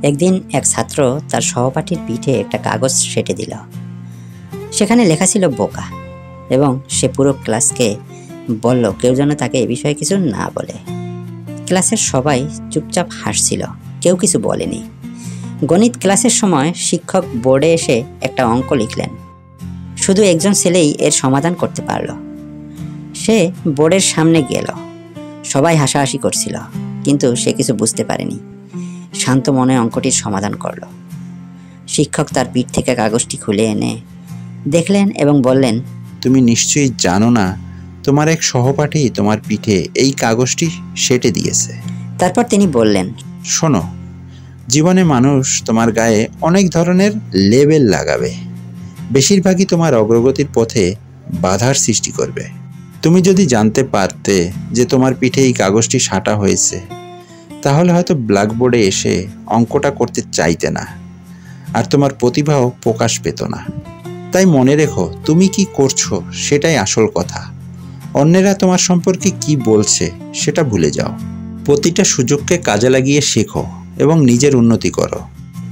একদিন এক ছাত্র তার সহপাঠীর পিঠে একটা কাগজ সেঁটে দিল। সেখানে লেখা ছিল বোকা, এবং সে পুরো ক্লাসকে বলল কেউ যেন তাকে এ বিষয়ে কিছু না বলে। ক্লাসের সবাই চুপচাপ হাসছিল, কেউ কিছু বলেনি। গণিত ক্লাসের সময় শিক্ষক বোর্ডে এসে একটা অঙ্ক লিখলেন। শুধু একজন ছেলেই এর সমাধান করতে পারল। সে বোর্ডের সামনে গেল। সবাই হাসাহাসি করছিল, কিন্তু সে কিছু বুঝতে পারেনি। শান্ত মনে অঙ্কটির সমাধান করল। শিক্ষক তার পিঠ থেকে কাগজটি খুলে এনে দেখলেন এবং বললেন, তুমি নিশ্চয়ই জানো না তোমার এক সহপাঠী তোমার পিঠে এই কাগজটি সেঁটে দিয়েছে। তারপর তিনি বললেন, শোনো, জীবনে মানুষ তোমার গায়ে অনেক ধরনের লেবেল লাগাবে। বেশিরভাগই তোমার অগ্রগতির পথে বাধার সৃষ্টি করবে। তুমি যদি জানতে পারতে যে তোমার পিঠে এই কাগজটি সাঁটা হয়েছে, তাহলে হয়তো ব্ল্যাকবোর্ডে এসে অঙ্কটা করতে চাইতে না, আর তোমার প্রতিভাও প্রকাশ পেত না। তাই মনে রেখো, তুমি কি করছো সেটাই আসল কথা। অন্যেরা তোমার সম্পর্কে কি বলছে সেটা ভুলে যাও। প্রতিটা সুযোগকে কাজে লাগিয়ে শেখো এবং নিজের উন্নতি করো।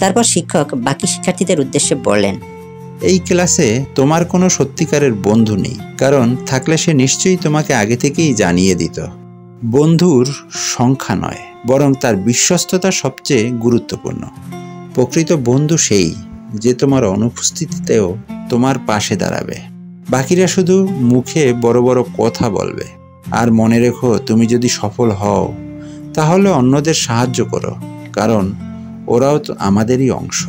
তারপর শিক্ষক বাকি শিক্ষার্থীদের উদ্দেশ্যে বললেন, এই ক্লাসে তোমার কোনো সত্যিকারের বন্ধু নেই, কারণ থাকলে সে নিশ্চয়ই তোমাকে আগে থেকেই জানিয়ে দিত। বন্ধুর সংখ্যা নয়, বরং তার বিশ্বস্ততা সবচেয়ে গুরুত্বপূর্ণ। প্রকৃত বন্ধু সেই যে তোমার অনুপস্থিতিতেও তোমার পাশে দাঁড়াবে। বাকিরা শুধু মুখে বড় বড় কথা বলবে। আর মনে রেখো, তুমি যদি সফল হও তাহলে অন্যদের সাহায্য করো, কারণ ওরাও তো আমাদেরই অংশ।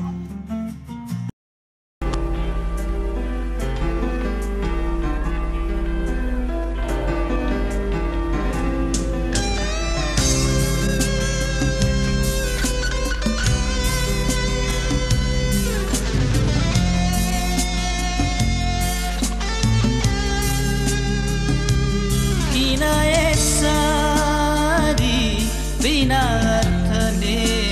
बिना अर्थ ने